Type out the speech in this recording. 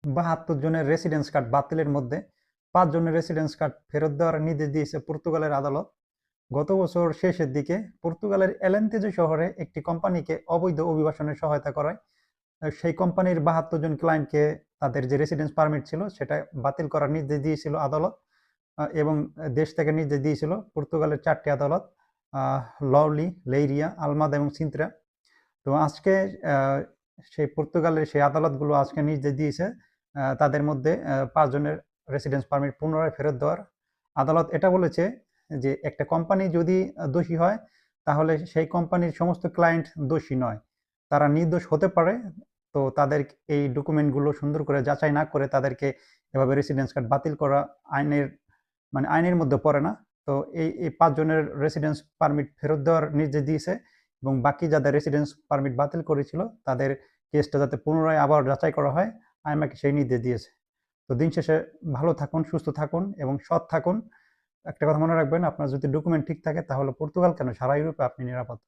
৭২ জনের residence card বাতিলের মধ্যে ৫ জনের রেসিডেন্স কার্ড ফেরত দেওয়ার নির্দেশ দিয়েছে পর্তুগালের আদালত। গত বছর শেষের দিকে পর্তুগালের এলেন্তেজো শহরে একটি কোম্পানিকে অবৈধ অভিবাসনের সহায়তা করায় সেই কোম্পানির ৭২ জন ক্লায়েন্টকে তাদের যে রেসিডেন্স পারমিট ছিল সেটা বাতিল করার নির্দেশ দিয়েছিল আদালত, এবং দেশ থেকে নির্দেশ দিয়েছিল পর্তুগালের ৪টি আদালত, লওলি, লেইরিয়া, আলমাদা এবং সিন্ত্রা। তো আজকে সেই পর্তুগালের সেই আদালতগুলো আজকে নির্দেশ দিয়েছে তাদের মধ্যে ৫ জনের রেসিডেন্স পারমিট পুনরায় ফেরত দেওয়ার। আদালত এটা বলেছে যে একটা কোম্পানি যদি দোষী হয় তাহলে সেই কোম্পানির সমস্ত ক্লায়েন্ট দোষী নয়, তারা নির্দোষ হতে পারে। তো তাদের এই ডকুমেন্টগুলো সুন্দর করে যাচাই না করে তাদেরকে এভাবে রেসিডেন্স কার্ড বাতিল করা আইনের মধ্যে পড়ে না। তো এই ৫ জনের রেসিডেন্স পারমিট ফেরত দেওয়ার নির্দেশ দিয়েছে এবং বাকি যাদের রেসিডেন্স পারমিট বাতিল করেছিল তাদের কেসটা যাতে পুনরায় আবার যাচাই করা হয়, আইএমএকে সেই নির্দেশ দিয়েছে। তো দিন শেষে ভালো থাকুন, সুস্থ থাকুন এবং সৎ থাকুন। একটা কথা মনে রাখবেন, আপনার যদি ডকুমেন্ট ঠিক থাকে তাহলে পর্তুগাল কেন সারা ইউরোপে আপনি নিরাপদ।